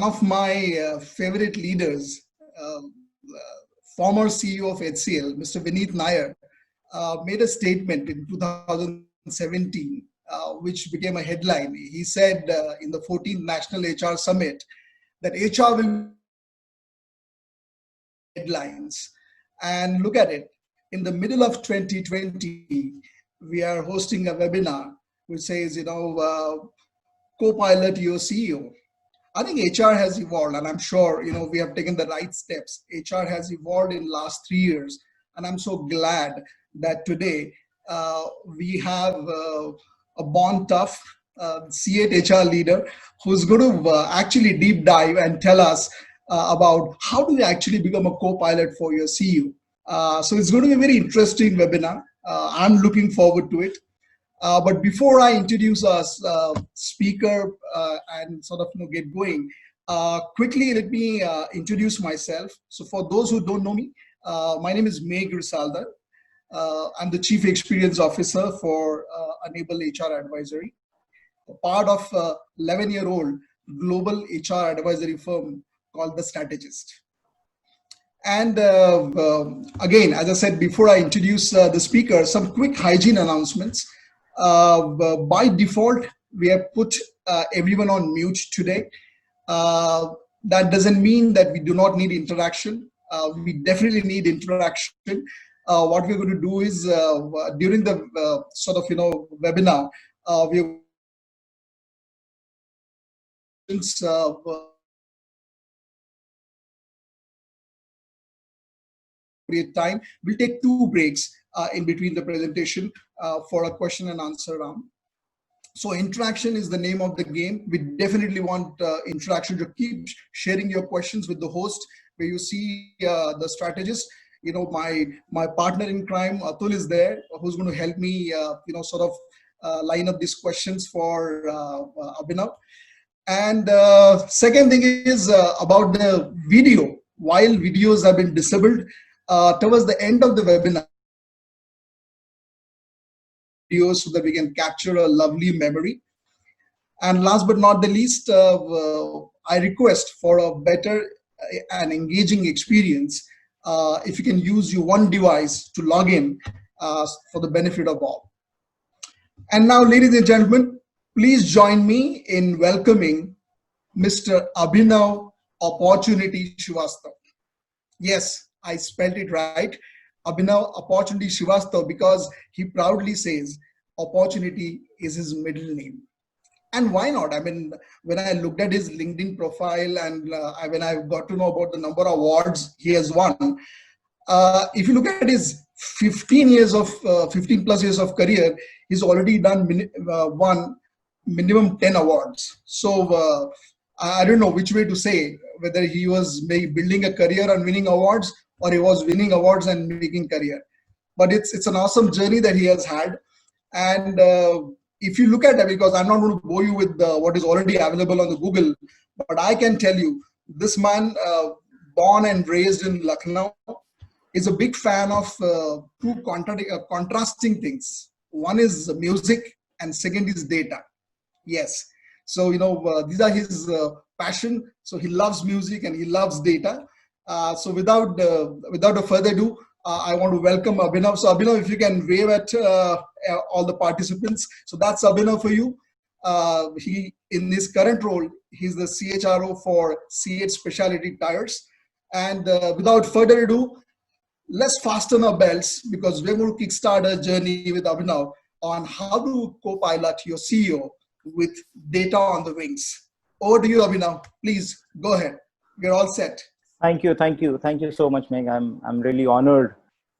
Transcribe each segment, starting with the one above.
of my favorite leaders, former CEO of HCL, Mr. Vineet Nair, made a statement in 2017, which became a headline. He said in the 14th National HR Summit that HR will headlines. And look at it, in the middle of 2020, we are hosting a webinar which says, co-pilot your CEO. I think HR has evolved, and I'm sure we have taken the right steps. HR has evolved in the last 3 years, and I'm so glad that today we have a born tough C8 HR leader who's going to actually deep dive and tell us about how do you actually become a co-pilot for your CEO. So it's going to be a very interesting webinar. I'm looking forward to it. But before I introduce our speaker and sort of get going, quickly let me introduce myself. So for those who don't know me, my name is Meg Risalda. I'm the Chief Experience Officer for Enable HR Advisory, a part of a 11-year-old global HR advisory firm called The Strategist. And again, as I said before I introduce the speaker, some quick hygiene announcements. By default, we have put everyone on mute today. That doesn't mean that we do not need interaction. We definitely need interaction. What we're going to do is during the webinar, we're time. We'll take 2 breaks in between the presentation for a question and answer round. So interaction is the name of the game. We definitely want interaction to keep sharing your questions with the host, where you see the strategist. My partner in crime, Atul, is there, who's going to help me, line up these questions for Abhinav. And second thing is about the video. While videos have been disabled, towards the end of the webinar, so that we can capture a lovely memory. And last but not the least, I request for a better and engaging experience if you can use your one device to log in for the benefit of all. And now, ladies and gentlemen, please join me in welcoming Mr. Abhinav Opportunity Srivastava. Yes, I spelled it right. Abhinav Opportunity Srivastava, because he proudly says opportunity is his middle name. And why not? I mean, when I looked at his LinkedIn profile and when I got to know about the number of awards he has won, if you look at his 15 plus years of career, he's already won minimum 10 awards. So I don't know which way to say, whether he was maybe building a career on winning awards, or he was winning awards and making career. But it's an awesome journey that he has had. And if you look at that, because I'm not going to bore you with what is already available on the Google, but I can tell you, this man, born and raised in Lucknow, is a big fan of two contrasting things. One is music and second is data. Yes. So, these are his passion. So he loves music and he loves data. So without a further ado, I want to welcome Abhinav. So Abhinav, if you can wave at all the participants. So that's Abhinav for you. He, in his current role, he's the CHRO for C8 Specialty Tires. And without further ado, let's fasten our belts, because we're going to kickstart a journey with Abhinav on how to co-pilot your CEO with data on the wings. Over to you, Abhinav. Please go ahead. We're all set. Thank you so much, Meg. I'm really honored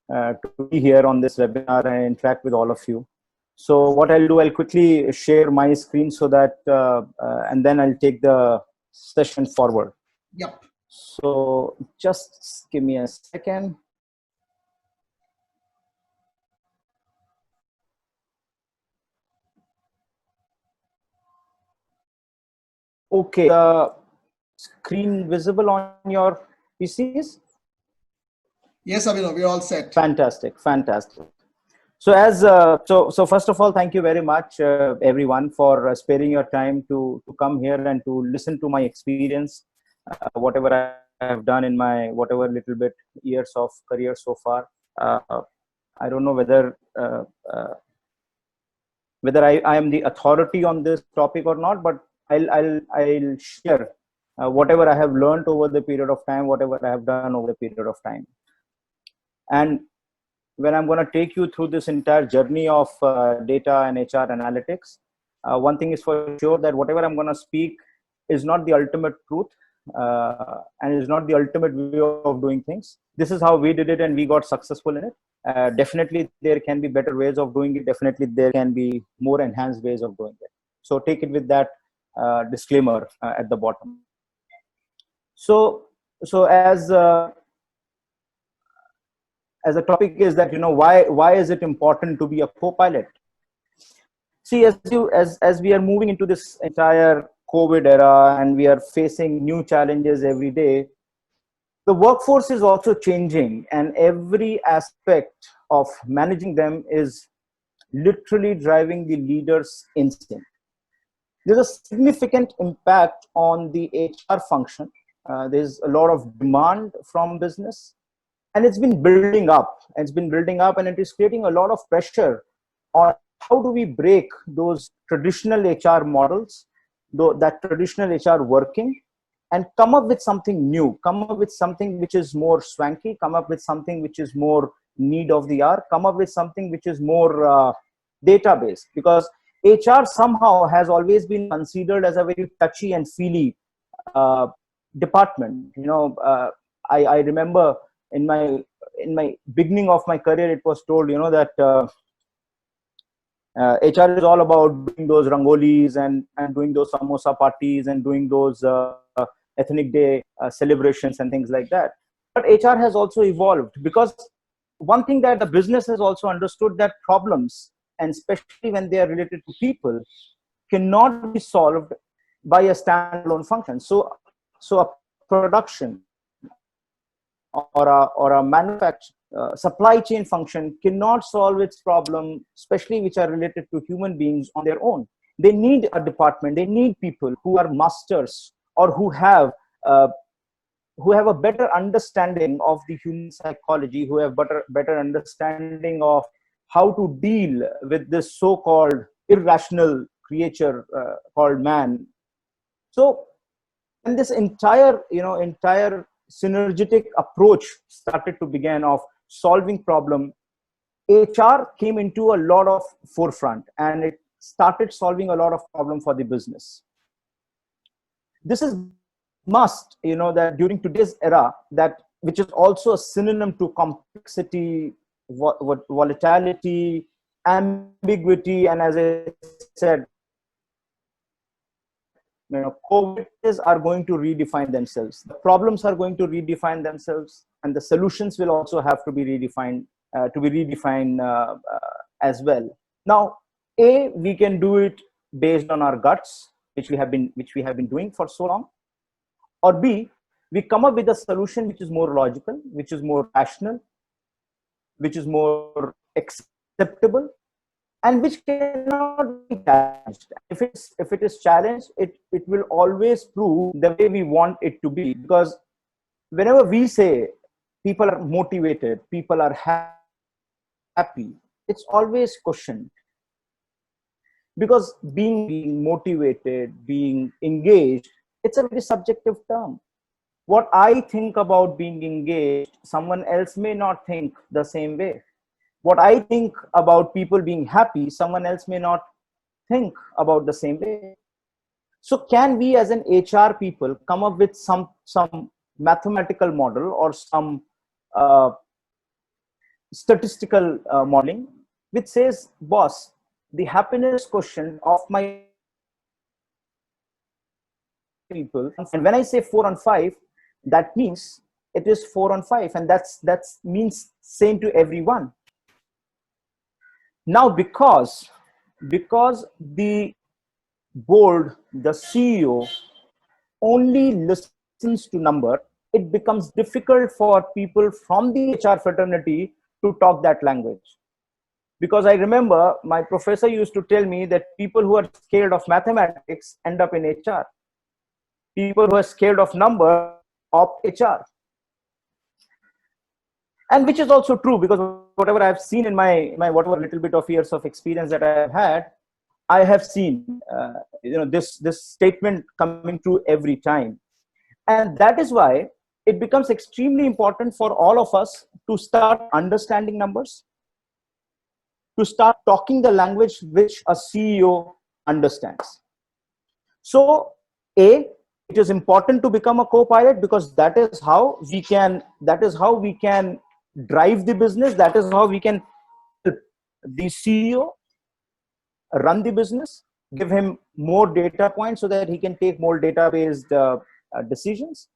to be here on this webinar and interact with all of you. So what I'll do, I'll quickly share my screen so that, and then I'll take the session forward. Yep. So just give me a second. Okay, screen visible on your PCs? Yes, Abhinav, we're all set. Fantastic. So so first of all, thank you very much, everyone, for sparing your time to come here and to listen to my experience whatever I have done in my whatever little bit years of career so far. I don't know whether I am the authority on this topic or not, but I'll share whatever I have learned over the period of time, whatever I have done over the period of time. And when I'm going to take you through this entire journey of data and HR analytics, one thing is for sure, that whatever I'm going to speak is not the ultimate truth, and is not the ultimate way of doing things. This is how we did it and we got successful in it. Definitely there can be better ways of doing it. Definitely there can be more enhanced ways of doing it. So take it with that disclaimer at the bottom. So as a topic is that, why is it important to be a co-pilot? See, as we are moving into this entire COVID era and we are facing new challenges every day, the workforce is also changing, and every aspect of managing them is literally driving the leaders instinct. There's a significant impact on the HR function. There's a lot of demand from business, and it's been building up. And it is creating a lot of pressure on how do we break those traditional HR models, that traditional HR working, and come up with something new, come up with something which is more swanky, come up with something which is more need of the hour, come up with something which is more database. Because HR somehow has always been considered as a very touchy and feely department. I remember in my beginning of my career, it was told, that HR is all about doing those rangolis and doing those samosa parties and doing those ethnic day celebrations and things like that. But HR has also evolved, because one thing that the business has also understood, that problems, and especially when they are related to people, cannot be solved by a standalone function. So a production or a manufacture supply chain function cannot solve its problem, especially which are related to human beings, on their own. They need a department. They need people who are masters, or who have a better understanding of the human psychology, who have better understanding of how to deal with this so-called irrational creature called man. So, and this entire synergetic approach started to begin of solving problem, HR came into a lot of forefront, and it started solving a lot of problem for the business. This is must, that during today's era, that which is also a synonym to complexity, volatility, ambiguity, and as I said, COVID are going to redefine themselves. The problems are going to redefine themselves, and the solutions will also have to be redefined as well. Now, we can do it based on our guts, which we have been doing for so long, or B, we come up with a solution which is more logical, which is more rational, which is more acceptable, and which cannot be challenged. If it is challenged, it will always prove the way we want it to be. Because whenever we say people are motivated, people are happy, it's always questioned. Because being motivated, being engaged, it's a very subjective term. What I think about being engaged, someone else may not think the same way. What I think about people being happy, someone else may not think about the same way. So can we as an HR people come up with some mathematical model or some statistical modeling which says, boss, the happiness quotient of my people, and when I say 4 on 5, that means it is 4 on 5, and that means same to everyone. Now, because the board, the CEO only listens to number, it becomes difficult for people from the HR fraternity to talk that language. Because I remember my professor used to tell me that people who are scared of mathematics end up in HR. people who are scared of number opt HR. And which is also true, because whatever I've seen in my whatever little bit of years of experience that I have had, I have seen this statement coming true every time. And that is why it becomes extremely important for all of us to start understanding numbers, to start talking the language which a CEO understands. So it is important to become a co-pilot, because that is how we can drive the business. That is how we can help the CEO run the business, give him more data points so that he can take more data-based decisions.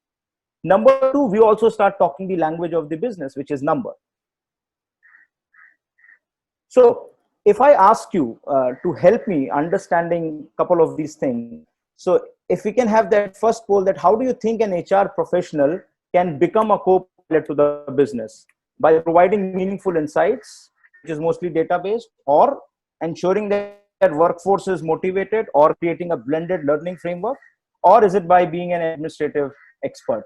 Number two, we also start talking the language of the business, which is number. So if I ask you to help me understanding a couple of these things, so if we can have that first poll, that how do you think an HR professional can become a co-pilot to the business? By providing meaningful insights, which is mostly data-based, or ensuring that workforce is motivated, or creating a blended learning framework, or is it by being an administrative expert?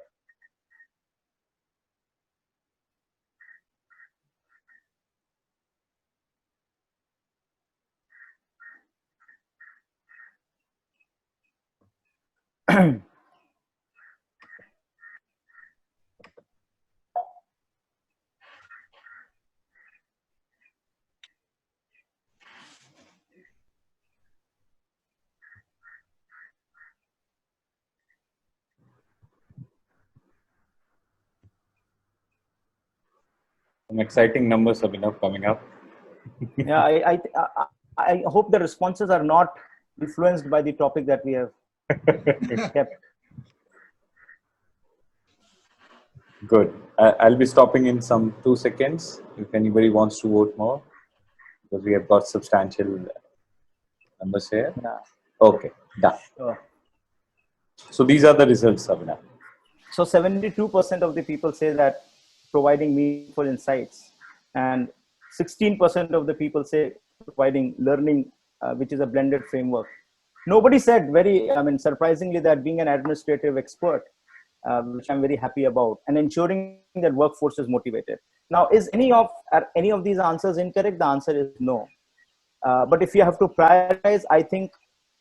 Some exciting numbers, Abhinav, coming up. Yeah, I hope the responses are not influenced by the topic that we have kept. Good. I'll be stopping in some 2 seconds if anybody wants to vote more, because we have got substantial numbers here. Yeah. Okay, done. Sure. So these are the results, Abhinav. So 72% of the people say that providing meaningful insights, and 16% of the people say providing learning, which is a blended framework. Nobody said, surprisingly, that being an administrative expert, which I'm very happy about, and ensuring that workforce is motivated. Now, are any of these answers incorrect? The answer is no. But if you have to prioritize, I think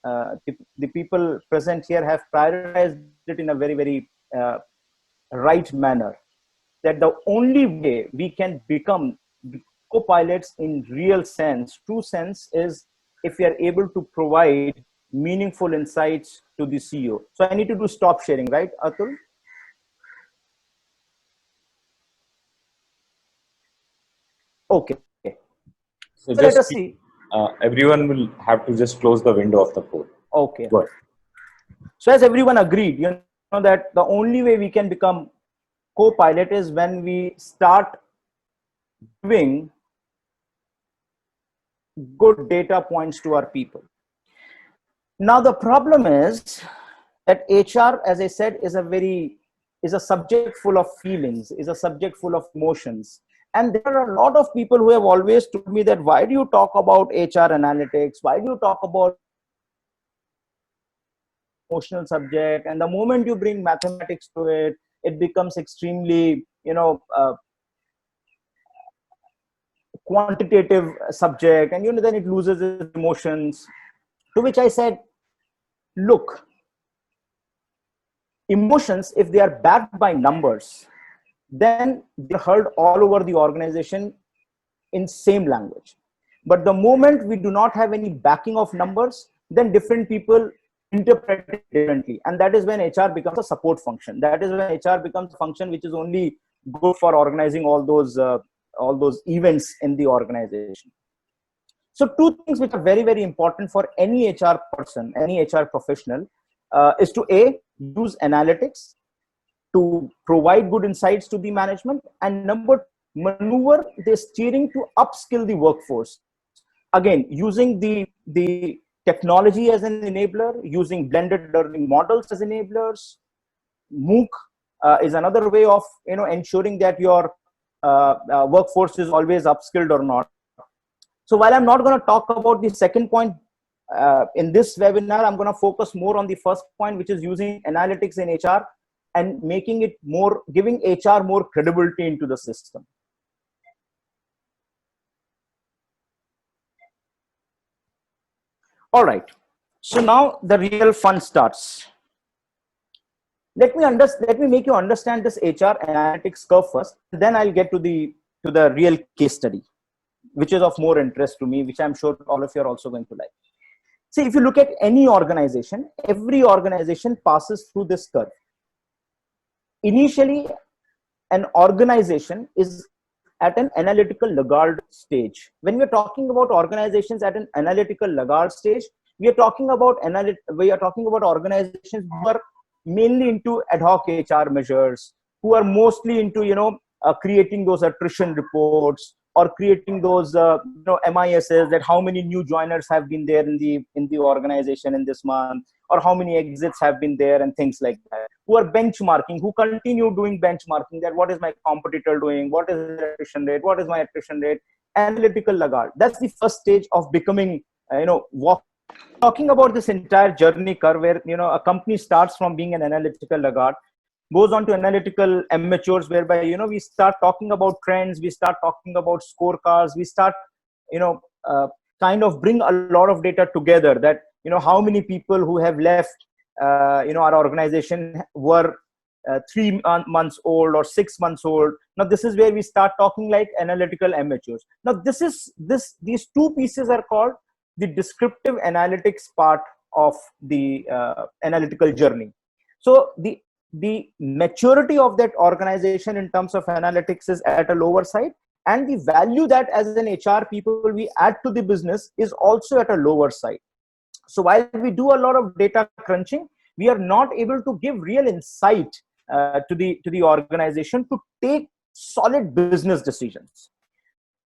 the people present here have prioritized it in a very, very right manner. That the only way we can become co-pilots in real sense, true sense, is if we are able to provide meaningful insights to the CEO. So I need to do stop sharing, right, Atul? Okay. So let us see. Everyone will have to just close the window of the poll. Okay. Good. So as everyone agreed, you know that the only way we can become co-pilot is when we start giving good data points to our people. Now the problem is that HR, as I said, is a subject full of feelings, is a subject full of emotions. And there are a lot of people who have always told me that, why do you talk about HR analytics? Why do you talk about emotional subject? And the moment you bring mathematics to it, it becomes extremely, quantitative subject, and then it loses its emotions. To which I said, look, emotions, if they are backed by numbers, then they're heard all over the organization in same language. But the moment we do not have any backing of numbers, then different people interpret it differently. And that is when HR becomes a support function. That is when HR becomes a function which is only good for organizing all those events in the organization. So two things which are very, very important for any HR person, any HR professional, is to use analytics to provide good insights to the management, and number, maneuver the steering to upskill the workforce. Again, using the technology as an enabler, using blended learning models as enablers. MOOC is another way of ensuring that your workforce is always upskilled or not. So while I'm not going to talk about the second point in this webinar, I'm going to focus more on the first point, which is using analytics in HR and making it more, giving HR more credibility into the system. All right. So now the real fun starts. Let me make you understand this HR analytics curve first. Then I'll get to the real case study, which is of more interest to me, which I'm sure all of you are also going to like. See, if you look at any organization, every organization passes through this curve. Initially, an organization is at an analytical laggard stage. When we're talking about organizations at an analytical laggard stage, we are talking about organizations who are mainly into ad hoc HR measures, who are mostly into creating those attrition reports, or creating those MISs, that how many new joiners have been there in the organization in this month, or how many exits have been there, and things like that. Who are benchmarking, who continue doing benchmarking, that what is my competitor doing, what is their attrition rate, what is my attrition rate. Analytical laggard. That's the first stage of becoming talking about this entire journey curve, where a company starts from being an analytical laggard, goes on to analytical amateurs, whereby we start talking about trends, we start talking about scorecards, we start kind of bring a lot of data together, that how many people who have left our organization were 3 months old or 6 months old. Now this is where we start talking like analytical amateurs. Now these two pieces are called the descriptive analytics part of the analytical journey. So the maturity of that organization in terms of analytics is at a lower side, and the value that as an HR people we add to the business is also at a lower side. So while we do a lot of data crunching, we are not able to give real insight to the organization to take solid business decisions.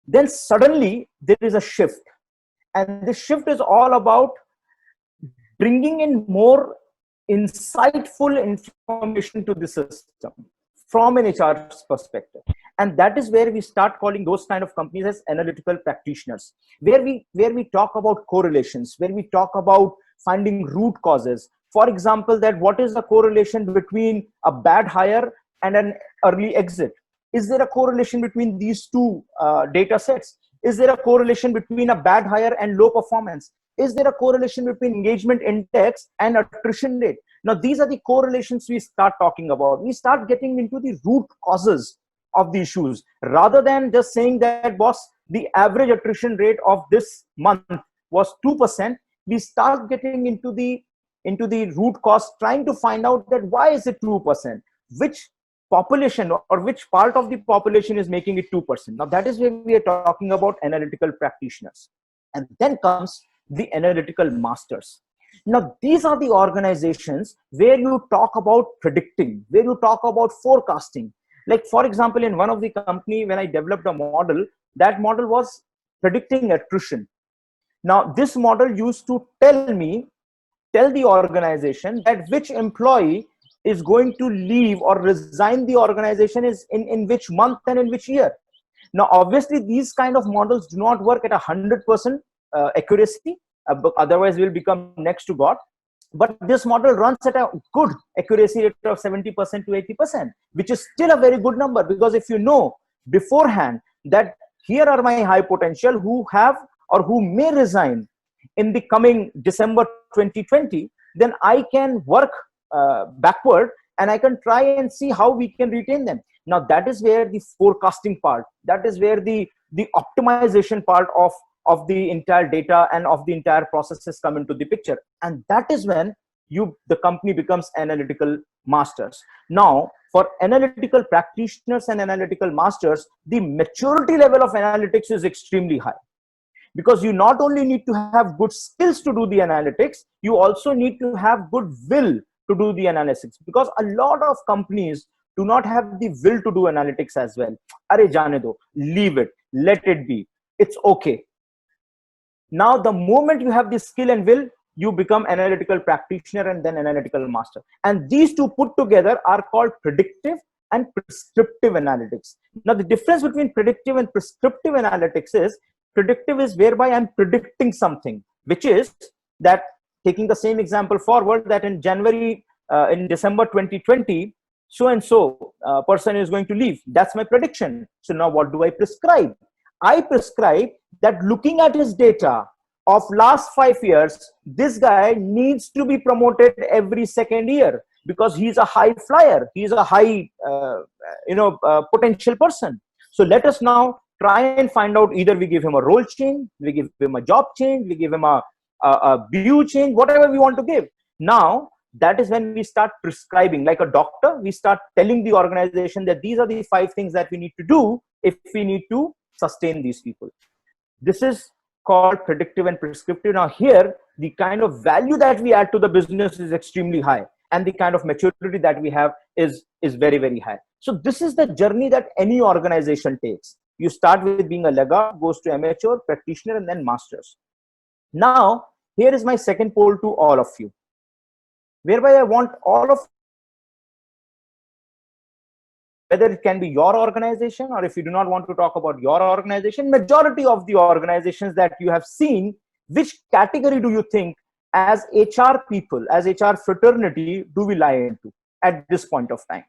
Then suddenly there is a shift, and this shift is all about bringing in more insightful information to the system from an HR's perspective. And that is where we start calling those kind of companies as analytical practitioners, where we talk about correlations, where we talk about finding root causes. For example, that what is the correlation between a bad hire and an early exit? Is there a correlation between these two data sets? Is there a correlation between a bad hire and low performance? Is there a correlation between engagement index and attrition rate? Now, these are the correlations we start talking about. We start getting into the root causes of the issues, rather than just saying that, boss, the average attrition rate of this month was 2%. We start getting into the root cause, trying to find out that why is it 2%? Which population or which part of the population is making it 2%? Now, that is where we are talking about analytical practitioners. And then comes the analytical masters. Now, these are the organizations where you talk about predicting, where you talk about forecasting. Like, for example, in one of the company, when I developed a model, that model was predicting attrition. Now, this model used to tell the organization that which employee is going to leave or resign the organization is in which month and in which year. Now, obviously, these kind of models do not work at 100% accuracy. Otherwise, we'll become next to God. But this model runs at a good accuracy rate of 70% to 80%, which is still a very good number, because if you know beforehand that here are my high potential who have or who may resign in the coming December 2020, then I can work backward and I can try and see how we can retain them. Now, that is where the forecasting part, that is where the optimization part of the entire data and of the entire processes come into the picture. And that is when the company becomes analytical masters. Now, for analytical practitioners and analytical masters, the maturity level of analytics is extremely high, because you not only need to have good skills to do the analytics, you also need to have good will to do the analytics, because a lot of companies do not have the will to do analytics as well. Arey jaane do, leave it, let it be, it's okay. Now, the moment you have the skill and will, you become analytical practitioner and then analytical master. And these two put together are called predictive and prescriptive analytics. Now, the difference between predictive and prescriptive analytics is, predictive is whereby I'm predicting something, which is that, taking the same example forward, that in December 2020, so and so person is going to leave. That's my prediction. So now what do I prescribe? I prescribe that looking at his data of last 5 years, this guy needs to be promoted every second year because he's a high flyer. He's a high, potential person. So let us now try and find out, either we give him a role change, we give him a job change, we give him a BU change, whatever we want to give. Now, that is when we start prescribing. Like a doctor, we start telling the organization that these are the 5 things that we need to do if we need to sustain these people. This is called predictive and prescriptive. Now here, the kind of value that we add to the business is extremely high, and the kind of maturity that we have is very, very high. So this is the journey that any organization takes. You start with being a laggard, goes to amateur, practitioner, and then masters. Now, here is my second poll to all of you, whereby I want all of, whether it can be your organization, or if you do not want to talk about your organization, majority of the organizations that you have seen, which category do you think as HR people, as HR fraternity, do we lie into at this point of time?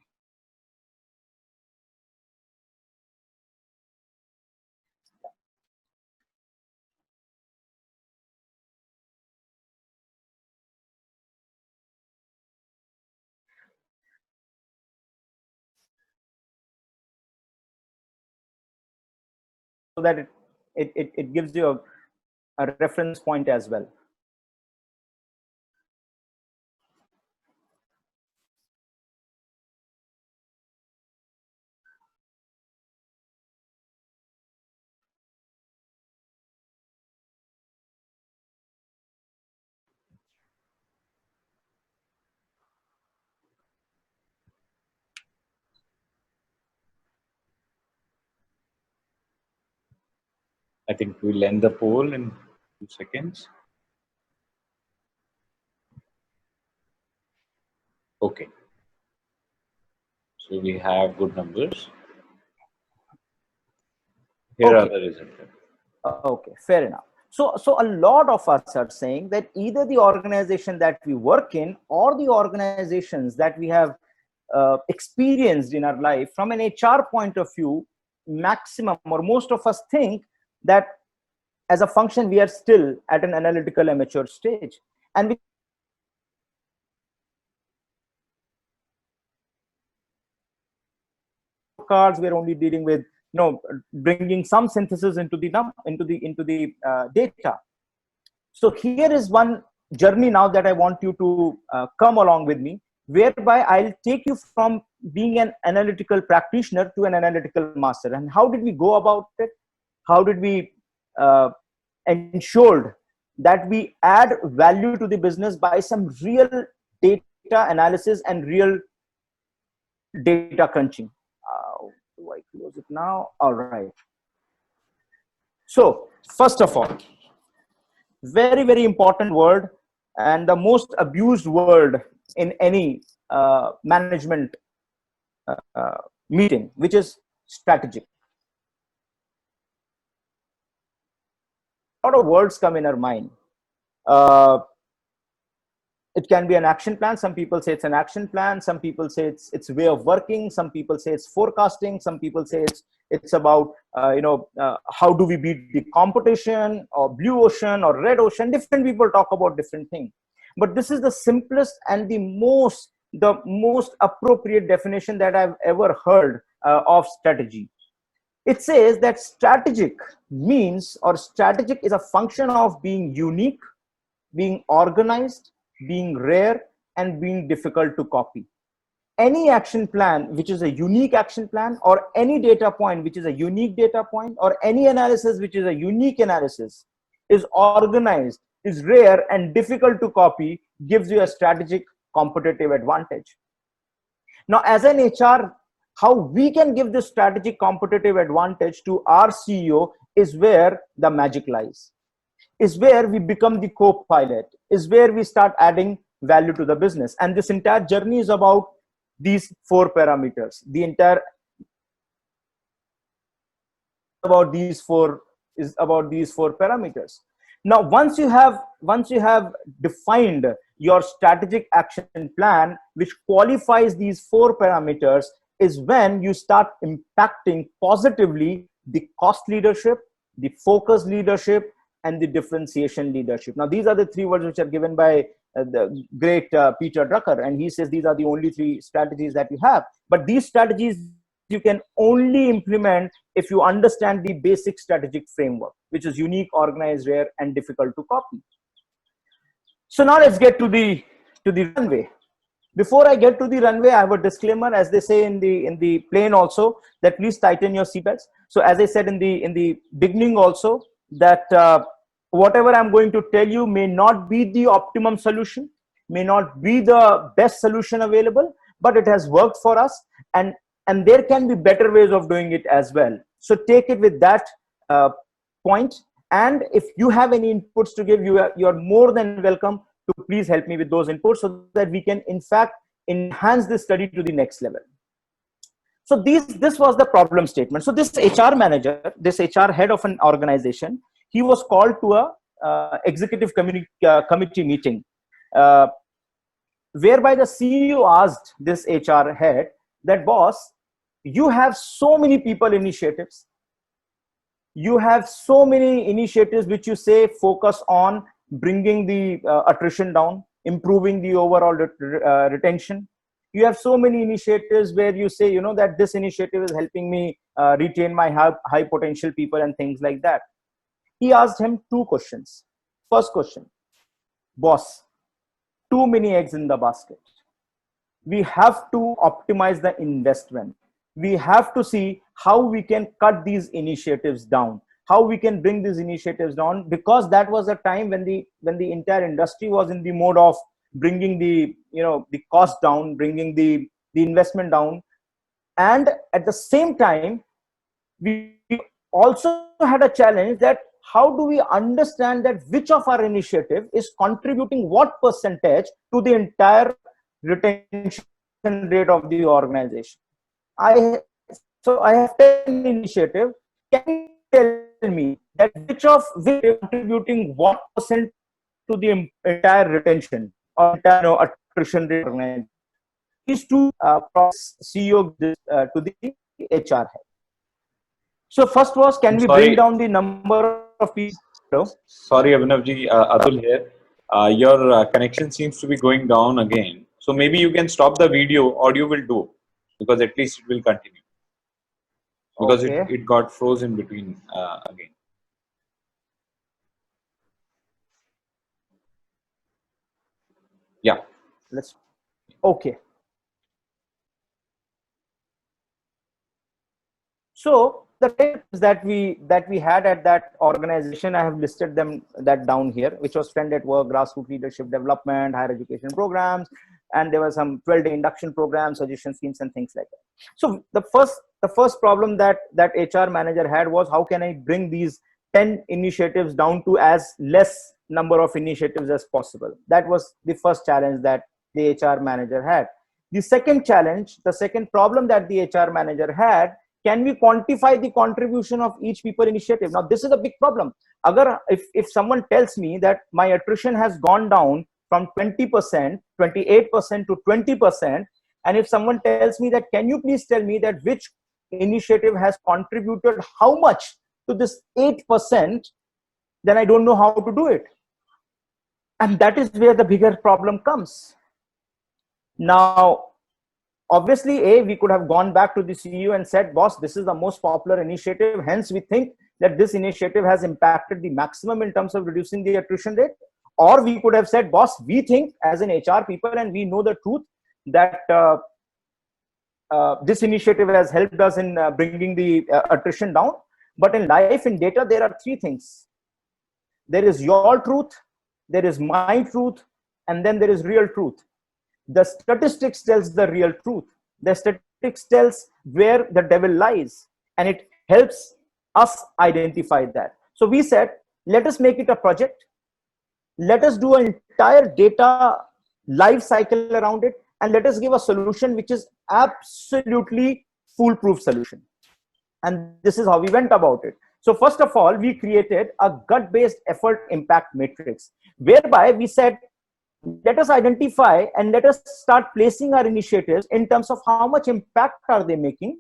So that it gives you a reference point as well. I think we'll end the poll in 2 seconds. Okay. So we have good numbers. Here are the results. Okay, fair enough. So a lot of us are saying that either the organization that we work in or the organizations that we have experienced in our life, from an HR point of view, maximum or most of us think that as a function, we are still at an analytical amateur stage. And we cards, we're only dealing with, bringing some synthesis into the data. So here is one journey now that I want you to come along with me, whereby I'll take you from being an analytical practitioner to an analytical master. And how did we go about it? How did we ensure that we add value to the business by some real data analysis and real data crunching? Do I close it now? All right. So first of all, very, very important word, and the most abused word in any management meeting, which is strategic. A lot of words come in our mind. It can be an action plan. Some people say it's an action plan. Some people say it's a way of working. Some people say it's forecasting. Some people say it's about how do we beat the competition, or blue ocean or red ocean. Different people talk about different things. But this is the simplest and the most appropriate definition that I've ever heard of strategy. It says that strategic means, or strategic is a function of being unique, being organized, being rare, and being difficult to copy. Any action plan which is a unique action plan, or any data point which is a unique data point, or any analysis which is a unique analysis, is organized, is rare, and difficult to copy, gives you a strategic competitive advantage. Now, as an HR, how we can give this strategic competitive advantage to our CEO is where the magic lies. Is where we become the co-pilot, is where we start adding value to the business. And this entire journey is about these 4 parameters. The entire about these four parameters. Now, once you have defined your strategic action plan, which qualifies these 4 parameters, is when you start impacting positively the cost leadership, the focus leadership, and the differentiation leadership. Now, these are the 3 words which are given by the great Peter Drucker, and he says these are the only 3 strategies that you have. But these strategies you can only implement if you understand the basic strategic framework, which is unique, organized, rare, and difficult to copy. So now let's get to the runway. Before I get to the runway, I have a disclaimer, as they say in the plane also, that please tighten your seatbelts. So as I said in the beginning also, that whatever I'm going to tell you may not be the optimum solution, may not be the best solution available, but it has worked for us, and there can be better ways of doing it as well. So take it with that point. And if you have any inputs to give, you are more than welcome to please help me with those inputs, so that we can in fact enhance this study to the next level. So this was the problem statement. So this HR manager, this HR head of an organization, he was called to a executive committee meeting, whereby the CEO asked this HR head that, boss, you have so many people initiatives. You have so many initiatives which you say focus on bringing the attrition down, improving the overall retention. You have so many initiatives where you say, that this initiative is helping me retain my high potential people and things like that. He asked him 2 questions. First question, boss, too many eggs in the basket. We have to optimize the investment. We have to see how we can cut these initiatives down, how we can bring these initiatives down, because that was a time when the entire industry was in the mode of bringing the cost down, bringing the investment down. And at the same time, we also had a challenge that how do we understand that which of our initiative is contributing what percentage to the entire retention rate of the organization. So I have 10 initiatives. Can you tell me that which is contributing what percent to the entire retention or entire attrition rate organization? These 2 CEO to the HR head. So first was, can we bring down the number of people? Hello? Sorry, Abhinavji, Atul here. Your connection seems to be going down again. So maybe you can stop the video. Audio will do, because at least it will continue. Because okay. it got frozen between again. Yeah. Okay. So the tips that we had at that organization, I have listed them down here, which was Friend at Work, grassroots leadership development, higher education programs, and there were some 12-day induction programs, suggestion schemes, and things like that. So the first problem that HR manager had was, how can I bring these 10 initiatives down to as less number of initiatives as possible? That was the first challenge that the HR manager had. The second challenge, the second problem that the HR manager had, can we quantify the contribution of each people initiative? Now, this is a big problem. If someone tells me that my attrition has gone down from 20%, 28% to 20%, and if someone tells me that, can you please tell me that which initiative has contributed how much to this 8%, then I don't know how to do it. And that is where the bigger problem comes. Now, obviously, we could have gone back to the CEO and said, boss, this is the most popular initiative. Hence, we think that this initiative has impacted the maximum in terms of reducing the attrition rate. Or we could have said, boss, we think as an HR people, and we know the truth, that this initiative has helped us in bringing the attrition down. But in life, in data, there are 3 things. There is your truth, there is my truth, and then there is real truth. The statistics tells the real truth. The statistics tells where the devil lies, and it helps us identify that. So we said, let us make it a project. Let us do an entire data life cycle around it, and let us give a solution which is absolutely foolproof solution. And this is how we went about it. So first of all, we created a gut-based effort impact matrix, whereby we said, let us identify and let us start placing our initiatives in terms of how much impact are they making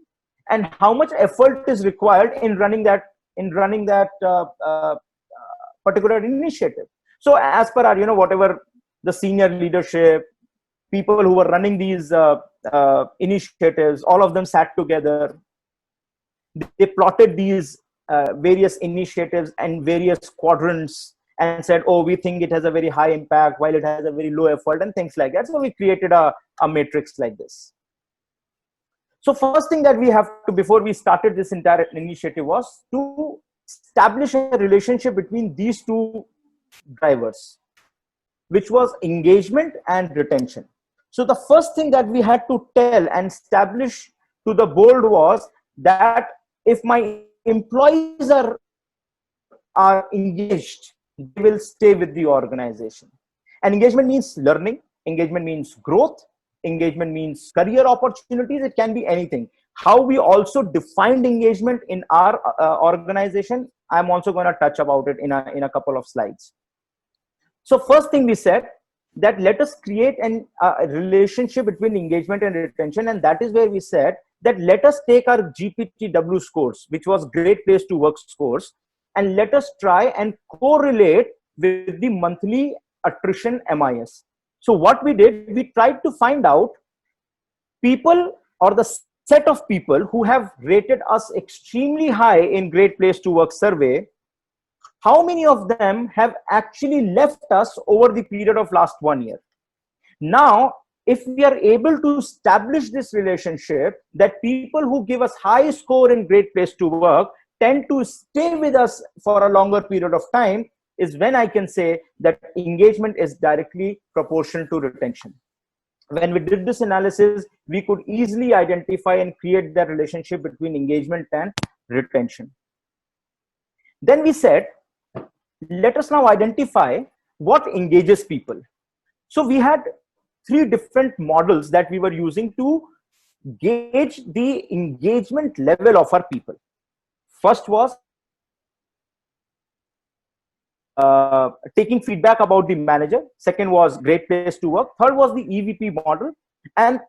and how much effort is required in running that particular initiative. So as per our, whatever the senior leadership, people who were running these initiatives, all of them sat together. They plotted these various initiatives and various quadrants and said, oh, we think it has a very high impact while it has a very low effort and things like that. So we created a matrix like this. So first thing that we have to, before we started this entire initiative, was to establish a relationship between these two drivers, which was engagement and retention. So the first thing that we had to tell and establish to the board was that if my employees are engaged, they will stay with the organization. And engagement means learning, engagement means growth, engagement means career opportunities. It can be anything. How we also defined engagement in our organization, I'm also going to touch about it in a couple of slides. So first thing we said, that let us create a relationship between engagement and retention. And that is where we said that let us take our GPTW scores, which was Great Place to Work scores, and let us try and correlate with the monthly attrition MIS. So what we did, we tried to find out people or the set of people who have rated us extremely high in Great Place to Work survey, how many of them have actually left us over the period of last 1 year. Now, if we are able to establish this relationship, that people who give us high score in Great Place to Work tend to stay with us for a longer period of time, is when I can say that engagement is directly proportional to retention. When we did this analysis, we could easily identify and create that relationship between engagement and retention. Then we said, let us now identify what engages people. So we had 3 different models that we were using to gauge the engagement level of our people. First was taking feedback about the manager. Second was Great Place to Work. Third was the EVP model. And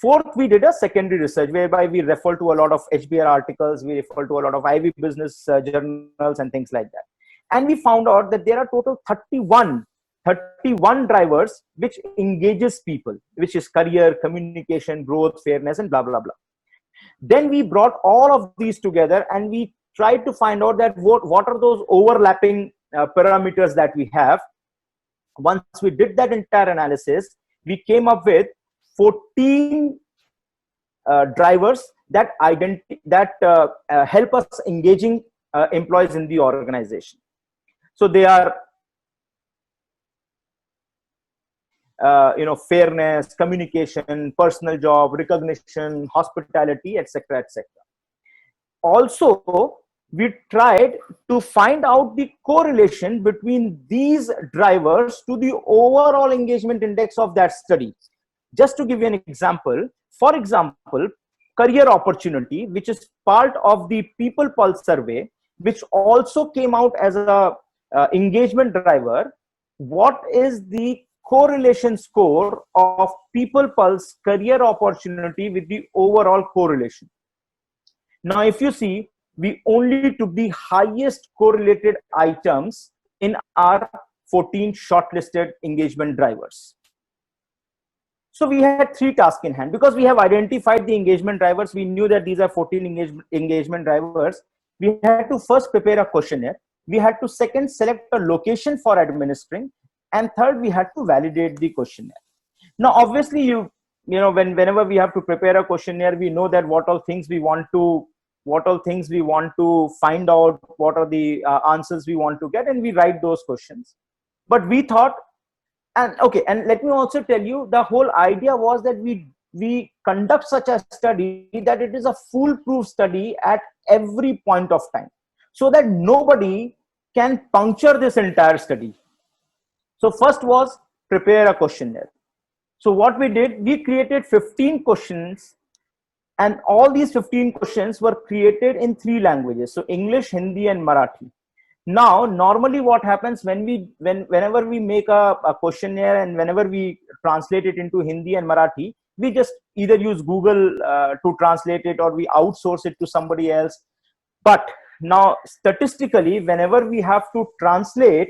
fourth, we did a secondary research whereby we refer to a lot of HBR articles, we refer to a lot of Ivy business journals and things like that. And we found out that there are total 31 drivers which engages people, which is career, communication, growth, fairness, and blah, blah, blah. Then we brought all of these together and we tried to find out that what are those overlapping parameters that we have. Once we did that entire analysis, we came up with 14 drivers that help us engaging employees in the organization. So they are fairness, communication, personal job, recognition, hospitality, etc., etc. Also, we tried to find out the correlation between these drivers to the overall engagement index of that study. Just to give you an example, for example, career opportunity, which is part of the People Pulse survey, which also came out as a engagement driver. What is the correlation score of People Pulse career opportunity with the overall correlation? Now, if you see, we only took the highest correlated items in our 14 shortlisted engagement drivers. So we had 3 tasks in hand. Because we have identified the engagement drivers, we knew that these are 14 engagement drivers. We had to first prepare a questionnaire. We had to second select a location for administering. And third, we had to validate the questionnaire. Now, obviously, whenever we have to prepare a questionnaire, we know that what all things we want to find out, what are the answers we want to get, and we write those questions. But we thought, and let me also tell you, the whole idea was that we conduct such a study that it is a foolproof study at every point of time, so that nobody can puncture this entire study. So first was prepare a questionnaire. So what we did, we created 15 questions And all these 15 questions were created in 3 languages. So English, Hindi, and Marathi. Now, normally what happens whenever we make a questionnaire and whenever we translate it into Hindi and Marathi, we just either use Google to translate it, or we outsource it to somebody else. But now, statistically, whenever we have to translate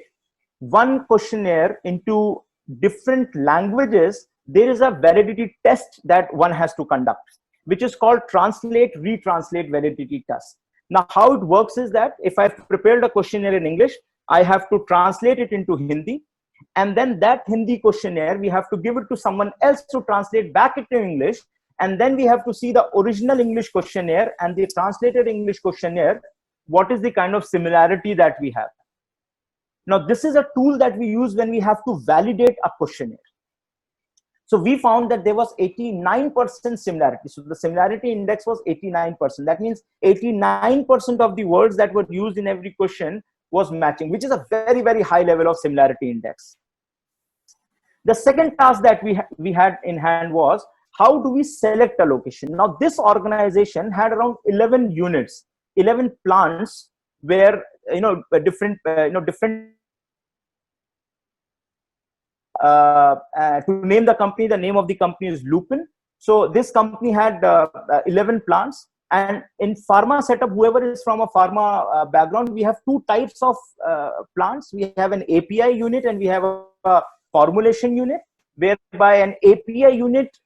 one questionnaire into different languages, there is a validity test that one has to conduct, which is called translate, retranslate validity test. Now, how it works is that if I've prepared a questionnaire in English, I have to translate it into Hindi, and then that Hindi questionnaire, we have to give it to someone else to translate back into English, and then we have to see the original English questionnaire and the translated English questionnaire, what is the kind of similarity that we have. Now, this is a tool that we use when we have to validate a questionnaire. So we found that there was 89% similarity. So the similarity index was 89%. That means 89% of the words that were used in every question was matching, which is a very, very high level of similarity index. The second task that we had in hand was, how do we select a location? Now, this organization had around 11 units, 11 plants where, different to name the company, the name of the company is Lupin. So this company had 11 plants, and in pharma setup, whoever is from a pharma background, we have 2 types of plants. We have an API unit and we have a formulation unit, whereby an API unit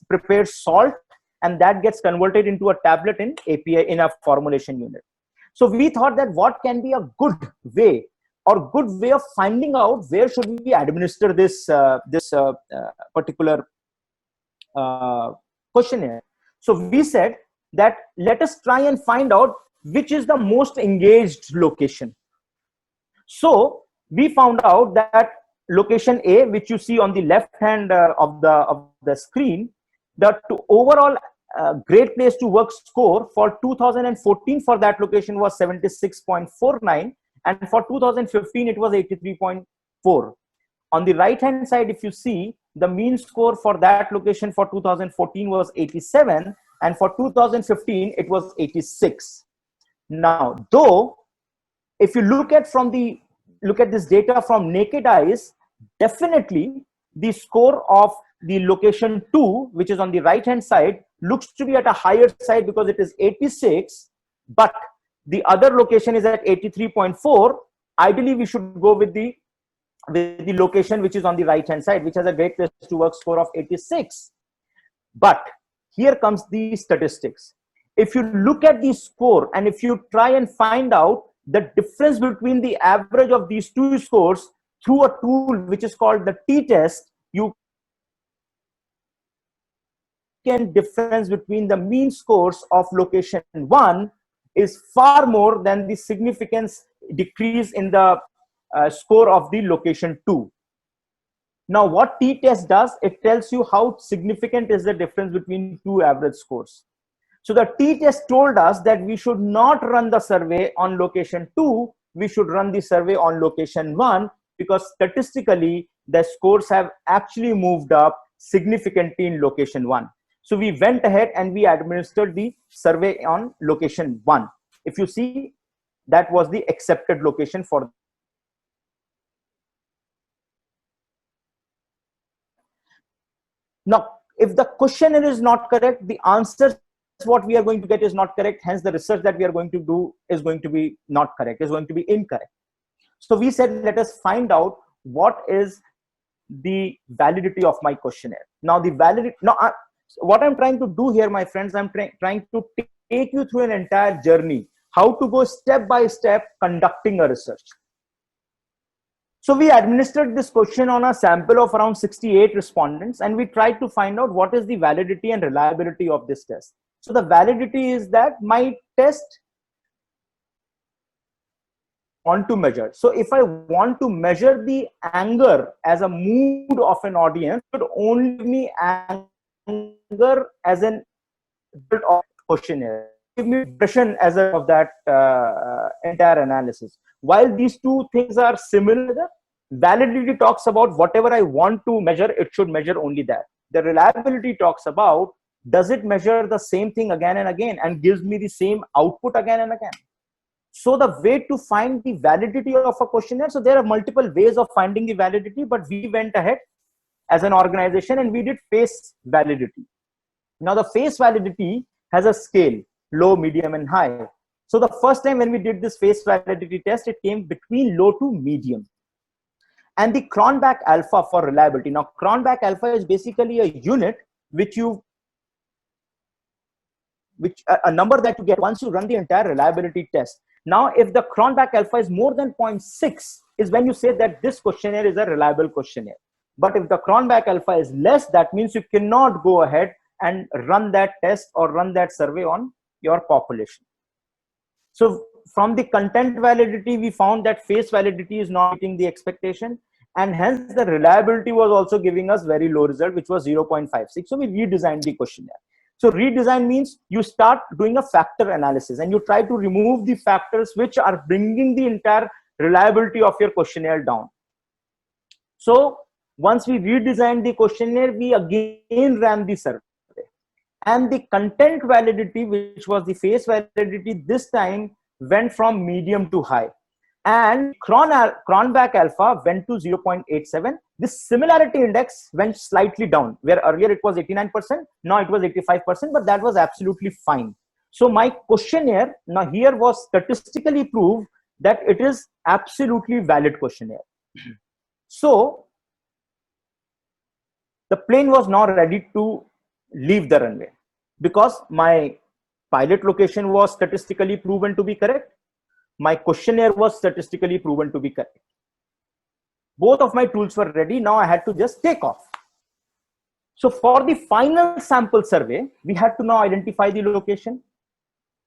prepares salt, and that gets converted into a tablet in API in a formulation unit. So we thought that what can be a good way of finding out where should we administer this particular questionnaire. So we said that let us try and find out which is the most engaged location. So we found out that location A, which you see on the left hand of the screen, the overall Great Place to Work score for 2014 for that location was 76.49, and for 2015 it was 83.4. On the right hand side, if you see, the mean score for that location for 2014 was 87, and for 2015 it was 86. Now, though, if you look at this data from naked eyes, definitely the score of the location 2, which is on the right hand side, looks to be at a higher side because it is 86, but the other location is at 83.4. Ideally, we should go with the location which is on the right hand side, which has a Great Place to Work score of 86. But here comes the statistics. If you look at the score and if you try and find out the difference between the average of these 2 scores through a tool which is called the t-test, you can difference between the mean scores of location 1 is far more than the significance decrease in the score of the location 2. Now, what t-test does, it tells you how significant is the difference between 2 average scores. So the t-test told us that we should not run the survey on location 2, we should run the survey on location 1, because statistically the scores have actually moved up significantly in location 1. So we went ahead and we administered the survey on location 1. If you see, that was the accepted location for. Now, if the questionnaire is not correct, the answer what we are going to get is not correct. Hence, the research that we are going to do is going to be not correct, is going to be incorrect. So we said, let us find out what is the validity of my questionnaire. Now, the validity. Now, what I'm trying to do here, my friends, I'm trying to take you through an entire journey, how to go step by step conducting a research. So we administered this question on a sample of around 68 respondents, and we tried to find out what is the validity and reliability of this test. So the validity is that my test want to measure. So if I want to measure the anger as a mood of an audience, it would only give me anger as an questionnaire, give me impression as of that entire analysis. While these 2 things are similar, validity talks about whatever I want to measure, it should measure only that. The reliability talks about does it measure the same thing again and again and gives me the same output again and again? So the way to find the validity of a questionnaire, so there are multiple ways of finding the validity, but we went ahead as an organization and we did face validity. Now the face validity has a scale, low, medium and high. So the first time when we did this face validity test, it came between low to medium. And the Cronbach alpha for reliability. Now Cronbach alpha is basically a unit which a number that you get once you run the entire reliability test. Now, if the Cronbach alpha is more than 0.6, is when you say that this questionnaire is a reliable questionnaire. But if the Cronbach alpha is less, that means you cannot go ahead and run that test or run that survey on your population. So from the content validity, we found that face validity is not meeting the expectation, and hence the reliability was also giving us very low result, which was 0.56. So we redesigned the questionnaire. So redesign means you start doing a factor analysis and you try to remove the factors which are bringing the entire reliability of your questionnaire down. So once we redesigned the questionnaire, we again ran the survey, and the content validity, which was the face validity, this time went from medium to high, and Cronbach alpha went to 0.87. This similarity index went slightly down, where earlier it was 89%, now it was 85%, but that was absolutely fine. So my questionnaire now here was statistically proved that it is absolutely valid questionnaire. So the plane was now ready to leave the runway because my pilot location was statistically proven to be correct. My questionnaire was statistically proven to be correct. Both of my tools were ready. Now I had to just take off. So for the final sample survey, we had to now identify the location.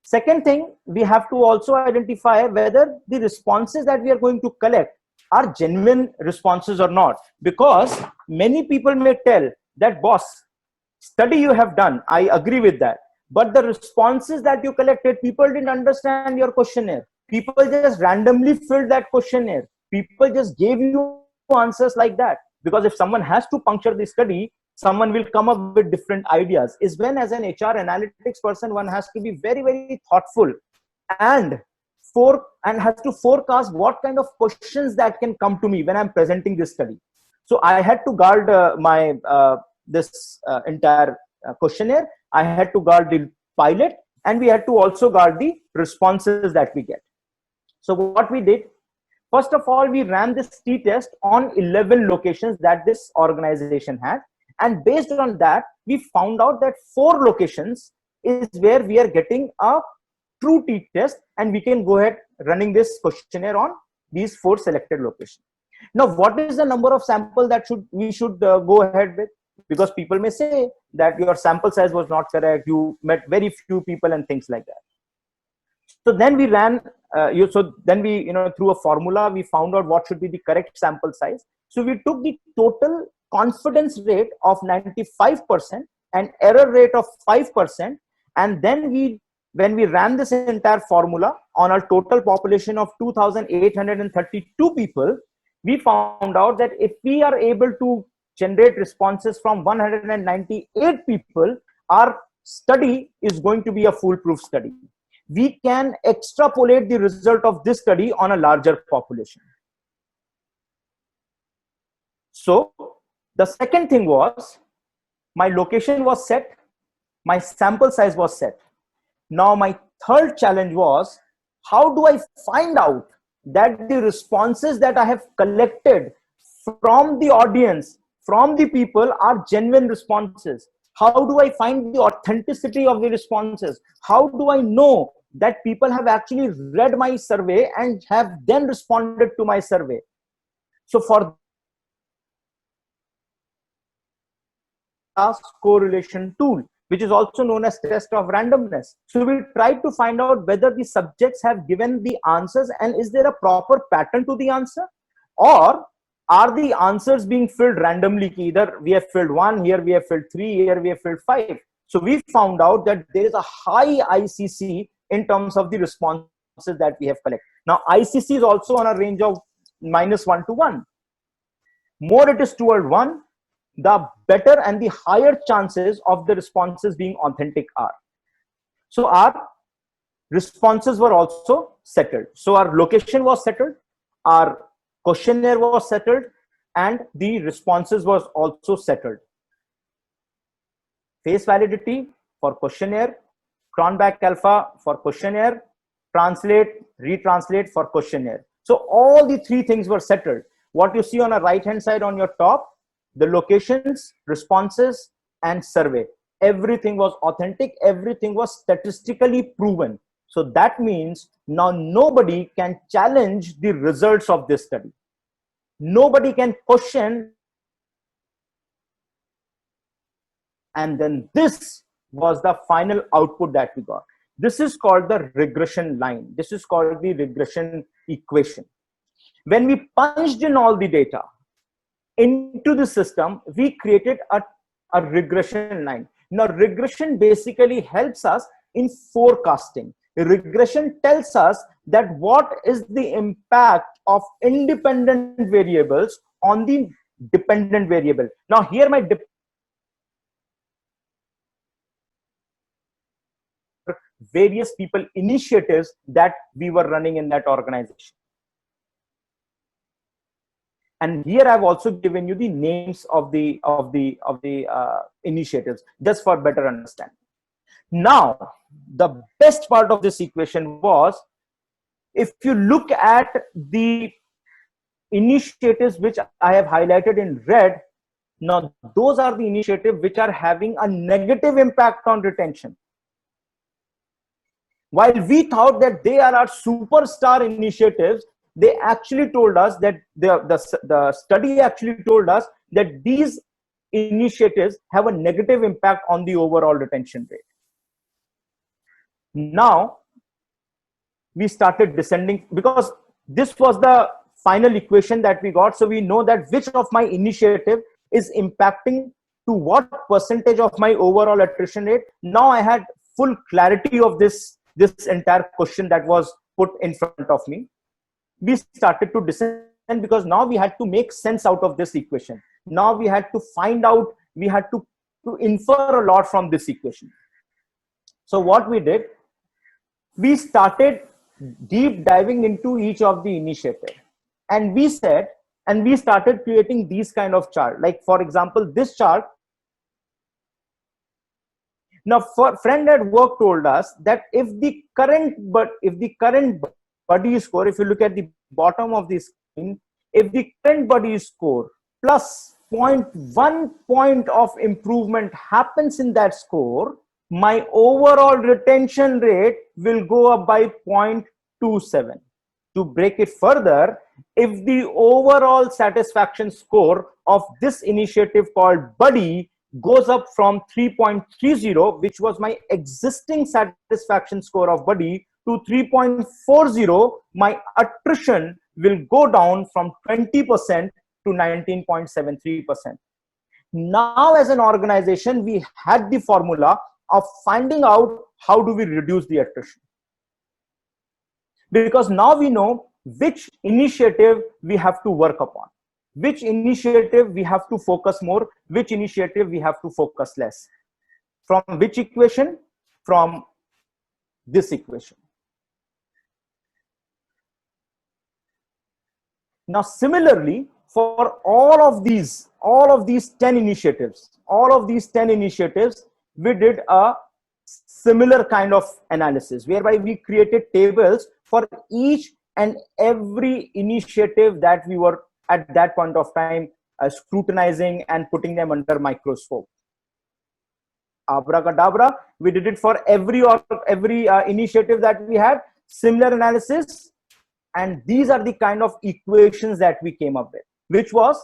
Second thing, we have to also identify whether the responses that we are going to collect are genuine responses or not. Because many people may tell that, boss, study you have done, I agree with that. But the responses that you collected, people didn't understand your questionnaire. People just randomly filled that questionnaire. People just gave you answers like that. Because if someone has to puncture the study, someone will come up with different ideas. Is when as an HR analytics person, one has to be very, very thoughtful and has to forecast what kind of questions that can come to me when I'm presenting this study. So I had to guard this entire questionnaire. I had to guard the pilot, and we had to also guard the responses that we get. So what we did, first of all, we ran this t-test on 11 locations that this organization had. And based on that, we found out that 4 locations is where we are getting a true t-test, and we can go ahead running this questionnaire on these 4 selected locations. Now, what is the number of sample that we should go ahead with? Because people may say that your sample size was not correct, you met very few people and things like that. So then we ran, through a formula, we found out what should be the correct sample size. So we took the total confidence rate of 95% and error rate of 5. And then when we ran this entire formula on a total population of 2,832 people, we found out that if we are able to generate responses from 198 people, our study is going to be a foolproof study. We can extrapolate the result of this study on a larger population. So the second thing was, my location was set, my sample size was set. Now my third challenge was, how do I find out that the responses that I have collected from the audience, from the people, are genuine responses? How do I find the authenticity of the responses? How do I know that people have actually read my survey and have then responded to my survey? So for task correlation tool, which is also known as test of randomness. So we tried to find out whether the subjects have given the answers and is there a proper pattern to the answer, or are the answers being filled randomly? Either we have filled 1, here we have filled 3, here we have filled 5. So we found out that there is a high ICC in terms of the responses that we have collected. Now ICC is also on a range of -1 to 1. More it is toward 1, the better and the higher chances of the responses being authentic are. So our responses were also settled. So our location was settled, our questionnaire was settled, and the responses was also settled. Face validity for questionnaire, Cronbach alpha for questionnaire, translate, retranslate for questionnaire. So all the three things were settled. What you see on the right hand side on your top, the locations, responses, and survey, everything was authentic, everything was statistically proven. So that means now nobody can challenge the results of this study. Nobody can question. And then this was the final output that we got. This is called the regression line. This is called the regression equation. When we punched in all the data into the system, we created a regression line. Now, regression basically helps us in forecasting. Regression tells us that what is the impact of independent variables on the dependent variable. Now, here my various people initiatives that we were running in that organization. And here I've also given you the names of the initiatives just for better understanding. Now, the best part of this equation was, if you look at the initiatives which I have highlighted in red, now those are the initiatives which are having a negative impact on retention. While we thought that they are our superstar initiatives, they actually told us that the study actually told us that these initiatives have a negative impact on the overall retention rate. Now, we started descending because this was the final equation that we got. So we know that which of my initiative is impacting to what percentage of my overall attrition rate. Now I had full clarity of this entire question that was put in front of me. We started to descend because now we had to make sense out of this equation. Now we had to find out, we had to infer a lot from this equation. So what we did, we started deep diving into each of the initiative, and we said, and we started creating these kind of chart. Like for example, this chart. Now, friend at work told us that if the current buddy score, if you look at the bottom of the screen, if the current buddy score plus 0.1 point of improvement happens in that score, my overall retention rate will go up by 0.27. To break it further, if the overall satisfaction score of this initiative called Buddy goes up from 3.30, which was my existing satisfaction score of Buddy, to 3.40, my attrition will go down from 20% to 19.73%. Now, as an organization, we had the formula of finding out how do we reduce the attrition. Because now we know which initiative we have to work upon, which initiative we have to focus more, which initiative we have to focus less. From which equation? From this equation. Now, similarly, for all of these 10 initiatives, we did a similar kind of analysis whereby we created tables for each and every initiative that we were at that point of time scrutinizing and putting them under microscope. Abracadabra, we did it for every initiative that we had, similar analysis. And these are the kind of equations that we came up with, which was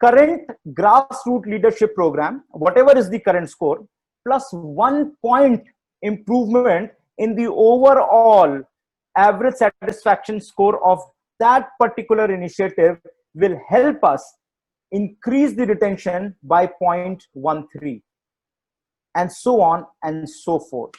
current grassroots leadership program, whatever is the current score, plus 1 point improvement in the overall average satisfaction score of that particular initiative will help us increase the retention by 0.13, and so on and so forth.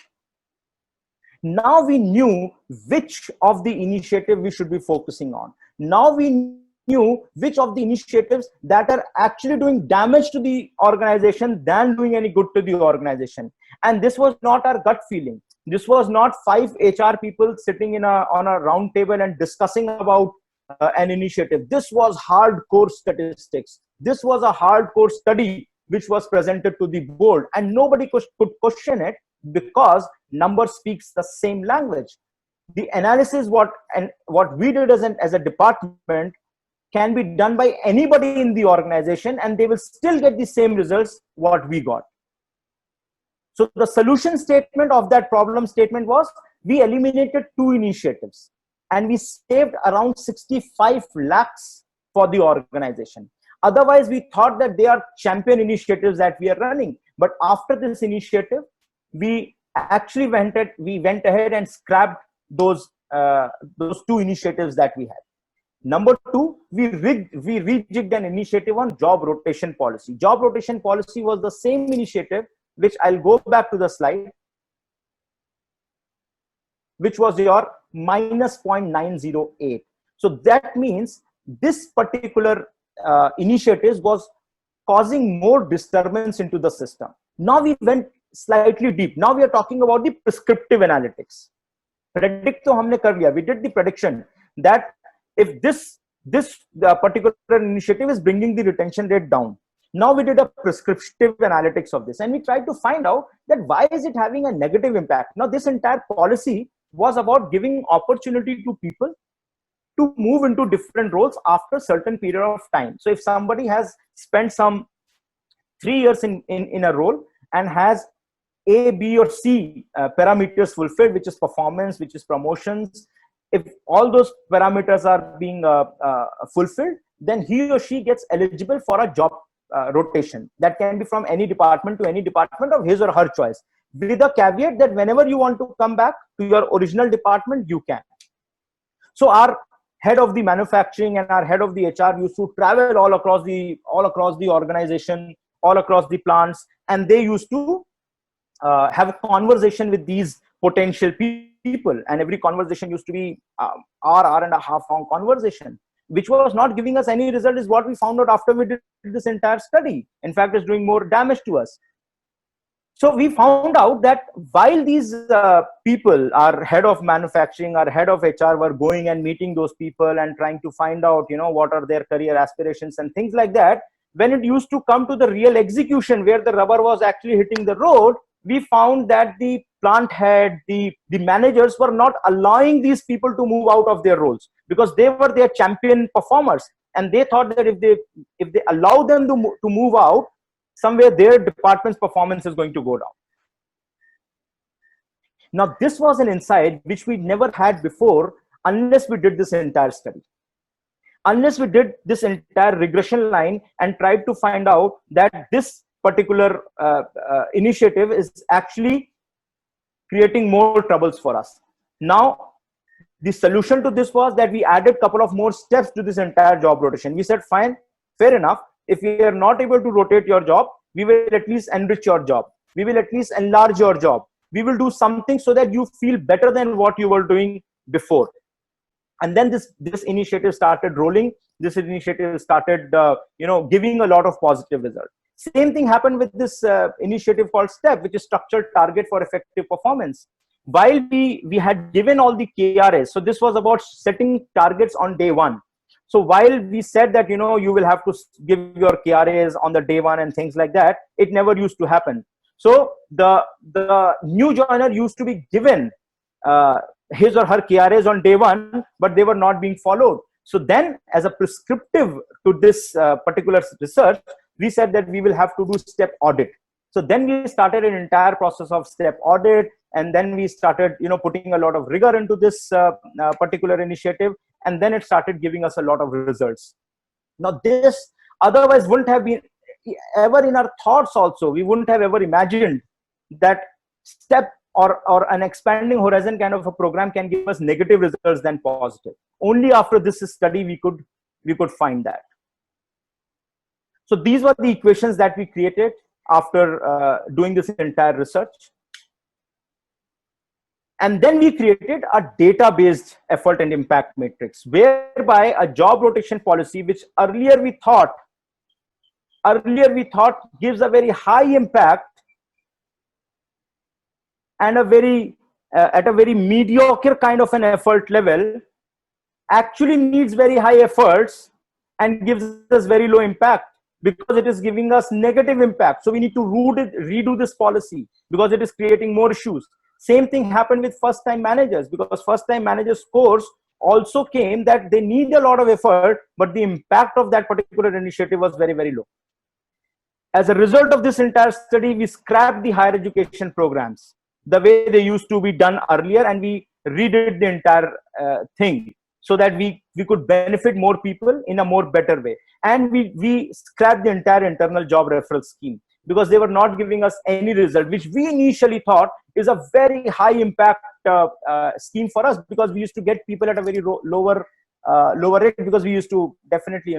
Now we knew which of the initiative we should be focusing on. Now we knew which of the initiatives that are actually doing damage to the organization than doing any good to the organization. And this was not our gut feeling. This was not 5 HR people sitting on a round table and discussing about an initiative. This was hardcore statistics. This was a hardcore study which was presented to the board, and nobody could question it because numbers speaks the same language. The analysis what we did as a department can be done by anybody in the organization, and they will still get the same results what we got. So the solution statement of that problem statement was, we eliminated 2 initiatives and we saved around 65 lakhs for the organization. Otherwise, we thought that they are champion initiatives that we are running. But after this initiative, we actually went ahead and scrapped those 2 initiatives that we had. Number 2, we rejigged an initiative on job rotation policy. Job rotation policy was the same initiative, which I'll go back to the slide, which was your minus 0.908. So that means this particular initiative was causing more disturbance into the system. Now we went slightly deep. Now we are talking about the prescriptive analytics. Predict to humne kar liya. We did the prediction that if this particular initiative is bringing the retention rate down. Now we did a prescriptive analytics of this, and we tried to find out that why is it having a negative impact. Now this entire policy was about giving opportunity to people to move into different roles after a certain period of time. So if somebody has spent some 3 years in a role and has A, B or C parameters fulfilled, which is performance, which is promotions, if all those parameters are being fulfilled, then he or she gets eligible for a job rotation. That can be from any department to any department of his or her choice, with a caveat that whenever you want to come back to your original department, you can. So our head of the manufacturing and our head of the HR used to travel all across the organization, all across the plants, and they used to have a conversation with these potential people, and every conversation used to be hour and a half long conversation, which was not giving us any result, is what we found out after we did this entire study. In fact, it's doing more damage to us. So we found out that while these people, our head of manufacturing, our head of HR, were going and meeting those people and trying to find out, what are their career aspirations and things like that, when it used to come to the real execution where the rubber was actually hitting the road, we found that the plant head, the managers were not allowing these people to move out of their roles, because they were their champion performers, and they thought that if they allow them to move out, somewhere their department's performance is going to go down. Now this was an insight which we never had before, unless we did this entire study, unless we did this entire regression line and tried to find out that this particular initiative is actually creating more troubles for us. Now the solution to this was that we added a couple of more steps to this entire job rotation. We said, fine, fair enough, if we are not able to rotate your job, we will at least enrich your job, we will at least enlarge your job, we will do something so that you feel better than what you were doing before. And then this initiative started rolling. This initiative started giving a lot of positive results. Same thing happened with this initiative called STEP, which is Structured Target for Effective Performance. While we had given all the KRAs, so this was about setting targets on day 1. So while we said that, you will have to give your KRAs on the day 1 and things like that, it never used to happen. So the new joiner used to be given his or her KRAs on day 1, but they were not being followed. So then, as a prescriptive to this particular research, we said that we will have to do step audit. So then we started an entire process of step audit, and then we started, putting a lot of rigor into this particular initiative, and then it started giving us a lot of results. Now this otherwise wouldn't have been ever in our thoughts also. We wouldn't have ever imagined that step or an expanding horizon kind of a program can give us negative results than positive. Only after this study we could find that. So these were the equations that we created after doing this entire research. And then we created a data-based effort and impact matrix, whereby a job rotation policy, which earlier we thought gives a very high impact and a very at a very mediocre kind of an effort level, actually needs very high efforts and gives us very low impact, because it is giving us negative impact. So we need to redo this policy, because it is creating more issues. Same thing happened with first time managers, because first time managers scores also came that they need a lot of effort, but the impact of that particular initiative was very, very low. As a result of this entire study, we scrapped the higher education programs the way they used to be done earlier, and we redid the entire thing, so that we could benefit more people in a more better way. And we scrapped the entire internal job referral scheme, because they were not giving us any result, which we initially thought is a very high impact scheme for us, because we used to get people at a very lower rate, because we used to definitely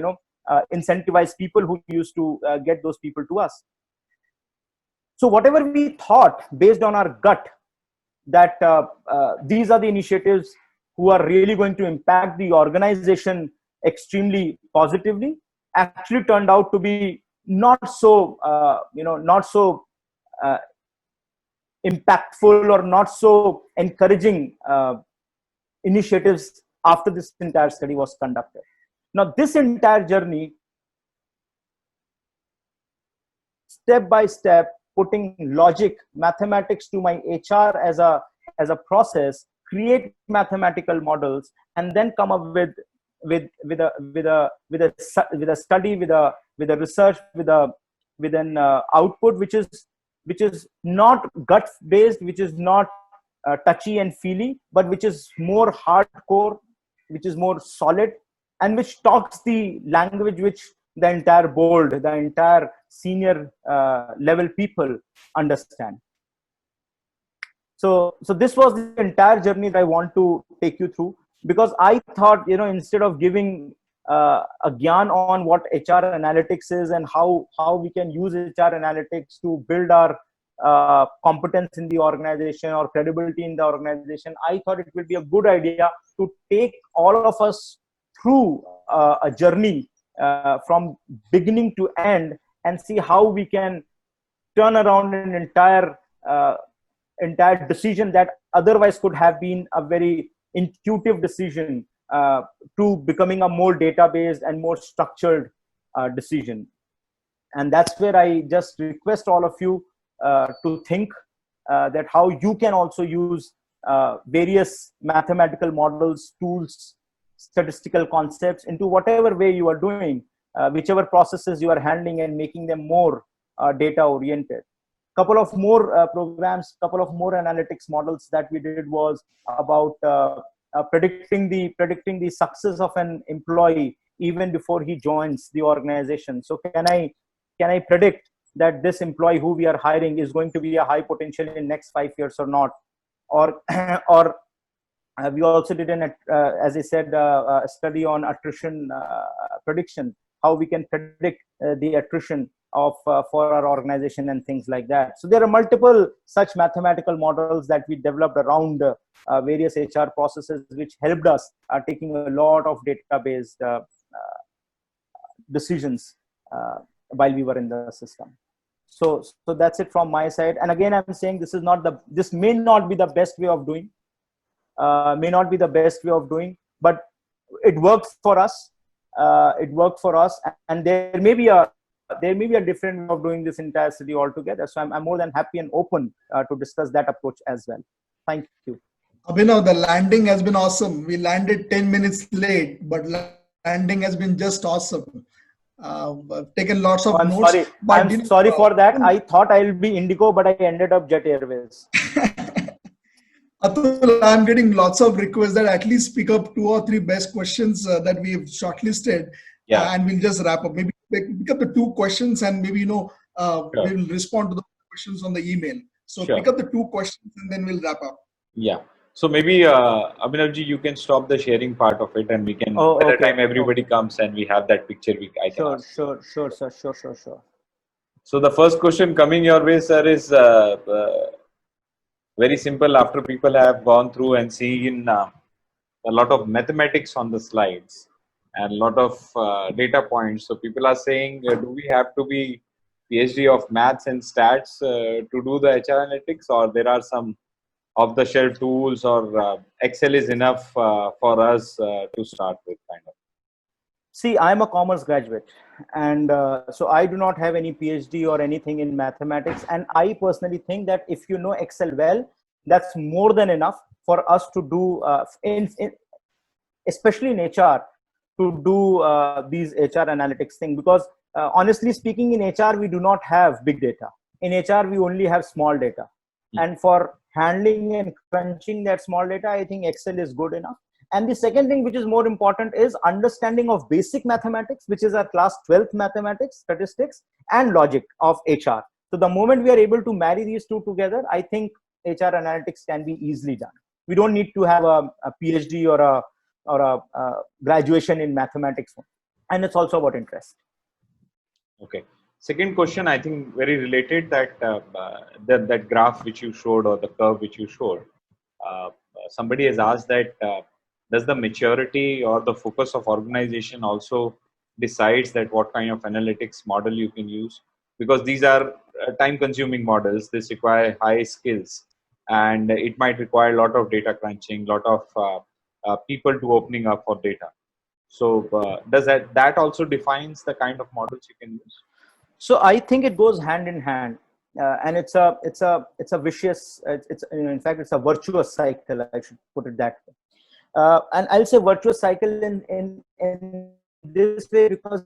incentivize people who used to get those people to us. So whatever we thought based on our gut, that these are the initiatives who are really going to impact the organization extremely positively, actually turned out to be not so impactful or not so encouraging initiatives after this entire study was conducted. Now, this entire journey, step by step, putting logic, mathematics to my HR as a process, create mathematical models, and then come up with a study, with a research, with an output which is not gut based, which is not touchy and feely, but which is more hardcore, which is more solid, and which talks the language which the entire board, the entire senior level people understand. So this was the entire journey that I want to take you through, because I thought, instead of giving a gyan on what HR analytics is and how we can use HR analytics to build our competence in the organization or credibility in the organization, I thought it would be a good idea to take all of us through a journey from beginning to end, and see how we can turn around an entire decision that otherwise could have been a very intuitive decision to becoming a more data-based and more structured decision. And that's where I just request all of you to think that how you can also use various mathematical models, tools, statistical concepts into whatever way you are doing, whichever processes you are handling, and making them more data oriented. Couple of more programs, couple of more analytics models that we did was about predicting the success of an employee even before he joins the organization. So can I predict that this employee who we are hiring is going to be a high potential in next 5 years or not? Or we also did as I said, a study on attrition prediction, how we can predict the attrition of for our organization and things like that. So there are multiple such mathematical models that we developed around various HR processes, which helped us taking a lot of database decisions while we were in the system. So that's it from my side. And again, I'm saying this may not be the best way of doing, but it works for us. And there may be a different way of doing this entire study altogether. So I'm more than happy and open to discuss that approach as well. Thank you. Abhinav, the landing has been awesome. We landed 10 minutes late, but landing has been just awesome. I've taken lots of notes. Sorry. I'm sorry for that. I thought I'll be Indigo, but I ended up Jet Airways. Atul, I'm getting lots of requests that at least pick up 2 or 3 best questions that we've shortlisted. Yeah. And we'll just wrap up. Maybe pick up the 2 questions, and maybe, Sure. we'll respond to the questions on the email. So Sure. pick up the 2 questions and then we'll wrap up. Yeah. So maybe Abhinavji, you can stop the sharing part of it, and we can by the time everybody comes and we have that picture, I can ask. Sure. So the first question coming your way, sir, is very simple. After people have gone through and seen a lot of mathematics on the slides and a lot of data points, so people are saying, do we have to be PhD of maths and stats to do the HR analytics, or there are some off-the-shelf tools, or Excel is enough for us to start with, kind of? See, I'm a commerce graduate, and so I do not have any PhD or anything in mathematics. And I personally think that if you know Excel well, that's more than enough for us to do, especially in HR, to do these HR analytics thing. Because honestly speaking, in HR, we do not have big data. In HR, we only have small data. And for handling and crunching that small data, I think Excel is good enough. And the second thing, which is more important, is understanding of basic mathematics, which is our class 12th mathematics, statistics, and logic of HR. So the moment we are able to marry these two together, I think HR analytics can be easily done. We don't need to have a PhD or a graduation in mathematics. And it's also about interest. Okay. Second question, I think very related, that that graph which you showed, or the curve which you showed, somebody has asked that does the maturity or the focus of organization also decides that what kind of analytics model you can use? Because these are time consuming models, this require high skills, and it might require a lot of data crunching, lot of people to opening up for data. So does that also defines the kind of models you can use? So I think it goes hand in hand, and it's a vicious. In fact, it's a virtuous cycle. I should put it that way. And I'll say virtuous cycle in this way, because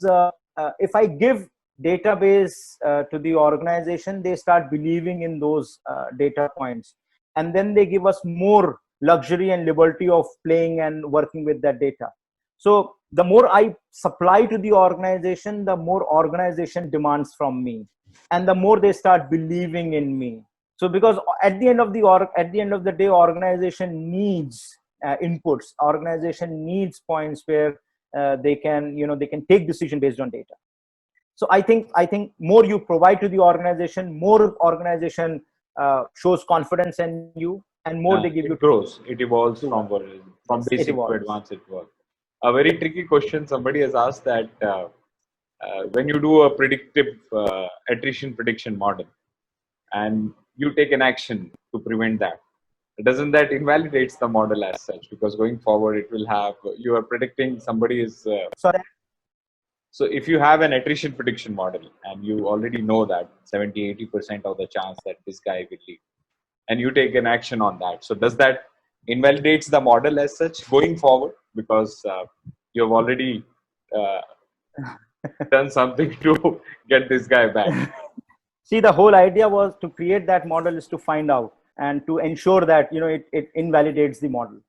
if I give database to the organization, they start believing in those data points, and then they give us more luxury and liberty of playing and working with that data. So the more I supply to the organization, the more organization demands from me, and the more they start believing in me. So because at the end of the day, organization needs inputs. Organization needs points where they can take decision based on data. So I think more you provide to the organization, more organization shows confidence in you, and more they give you. It grows. It evolves from basic to advanced. It evolves. A very tricky question. Somebody has asked that when you do a predictive attrition prediction model, and you take an action to prevent that, doesn't that invalidates the model as such? Because going forward, it will have, you are predicting somebody is. Sorry. So if you have an attrition prediction model and you already know that 70-80% of the chance that this guy will leave, and you take an action on that, so does that invalidates the model as such going forward, because you have already done something to get this guy back? See, the whole idea was to create that model is to find out and to ensure that it invalidates the model.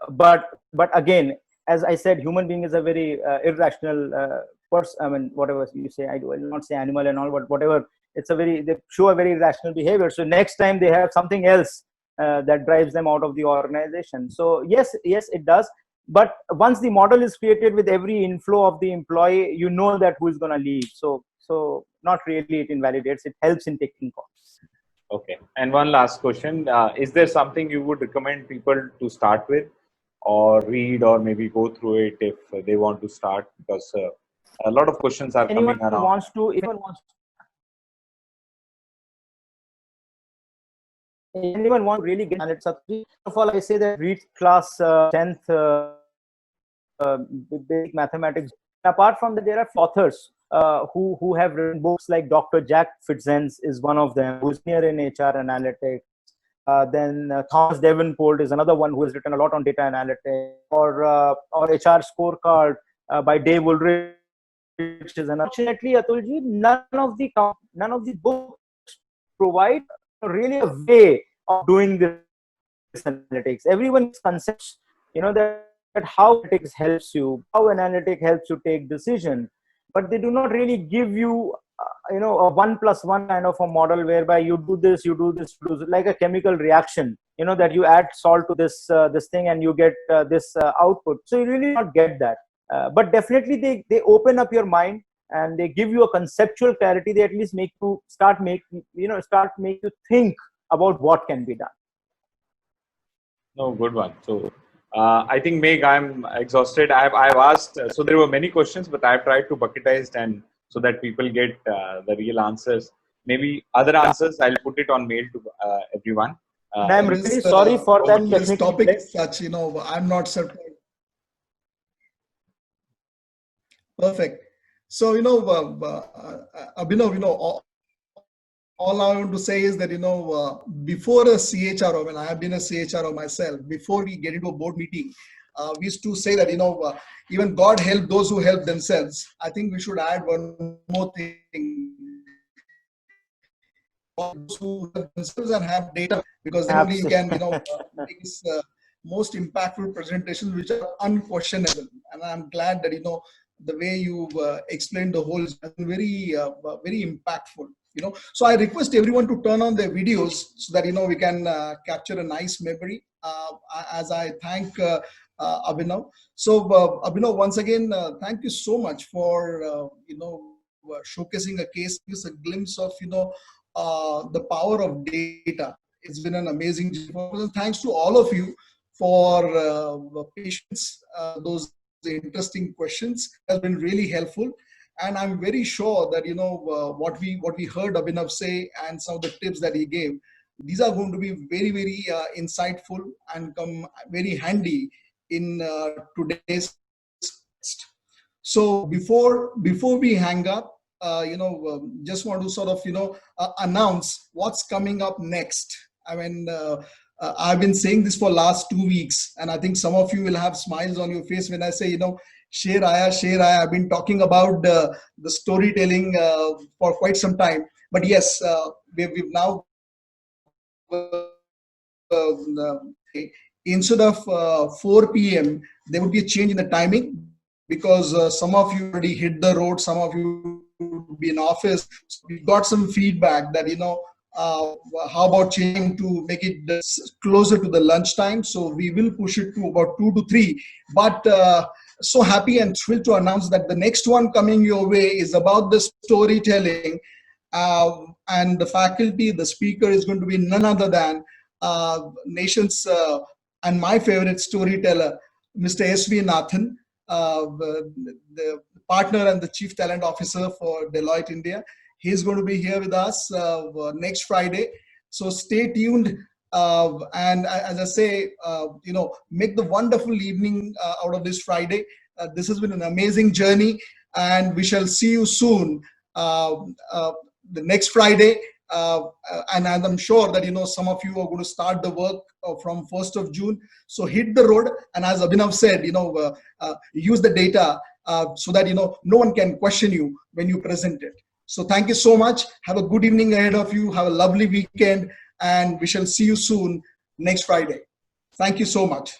But again, as I said, human being is a very irrational person. I mean, whatever you say, I will not say animal and all, but whatever. They show a very irrational behavior. So next time they have something else that drives them out of the organization. So yes, it does. But once the model is created with every inflow of the employee, you know that who is going to leave. So not really it invalidates. It helps in taking calls. Okay. And one last question: is there something you would recommend people to start with, or read, or maybe go through it if they want to start? Because a lot of questions are coming around. Anyone wants to really get analytics? First of all, I say that read class 10th basic mathematics. Apart from that, there are authors who have written books, like Dr. Jack Fitzgerald is one of them, who's near in HR analytics. Then Thomas Davenport is another one who has written a lot on data analytics. Or HR Scorecard by Dave Ulrich is unfortunately, Atulji, none of the books provide really a way of doing this analytics. Everyone's concepts, that how analytics helps you, how analytics helps you take decision, but they do not really give you a 1+1 kind of a model whereby you do this, like a chemical reaction, that you add salt to this thing and you get this output. So you really not get that. But definitely they open up your mind and they give you a conceptual clarity. They at least make you think about what can be done. No, good one. So I think, Meg, I'm exhausted. I've asked, so there were many questions, but I've tried to bucketize and so that people get the real answers. Maybe other answers, I'll put it on mail to everyone. And I'm really sorry for that this technical topic glitch. is such, you know, I'm not surprised. Perfect. So, you know, Abhinav, you know, all I want to say is that, you know, before a CHRO, when I have been a CHRO myself, before we get into a board meeting, we used to say that, you know, even God help those who help themselves. I think we should add one more thing. Those who help themselves and have data, because then only you can, you know, make this most impactful presentations which are unquestionable. And I'm glad that, you know, the way you've explained the whole is very, very impactful. You know, so I request everyone to turn on their videos so that, you know, we can capture a nice memory as I thank Abhinav. So Abhinav, once again, thank you so much for, you know, showcasing a case, gives a glimpse of, you know, the power of data. It's been an amazing journey. Thanks to all of you for patience, those interesting questions has been really helpful. And I'm very sure that, you know, what we heard Abhinav say and some of the tips that he gave, these are going to be very, very insightful and come very handy in today's text. So before we hang up, you know, just want to sort of, you know, announce what's coming up next. I mean, I've been saying this for last 2 weeks, and I think some of you will have smiles on your face when I say, you know, Sher Aaya. I've been talking about the storytelling for quite some time. But yes, we've now, instead of 4 p.m., there would be a change in the timing because some of you already hit the road, some of you will be in office. So we got some feedback that, you know, how about changing to make it closer to the lunchtime? So we will push it to about 2 to 3. But so happy and thrilled to announce that the next one coming your way is about the storytelling. And the faculty, the speaker is going to be none other than nation's and my favorite storyteller, Mr. S.V. Nathan, the partner and the Chief Talent Officer for Deloitte India. He's going to be here with us next Friday. So stay tuned. And as I say, you know, make the wonderful evening out of this Friday. This has been an amazing journey, and we shall see you soon the next Friday. And I'm sure that, you know, some of you are going to start the work from 1st of June. So hit the road. And as Abhinav said, you know, use the data so that, you know, no one can question you when you present it. So thank you so much. Have a good evening ahead of you. Have a lovely weekend. And we shall see you soon next Friday. Thank you so much.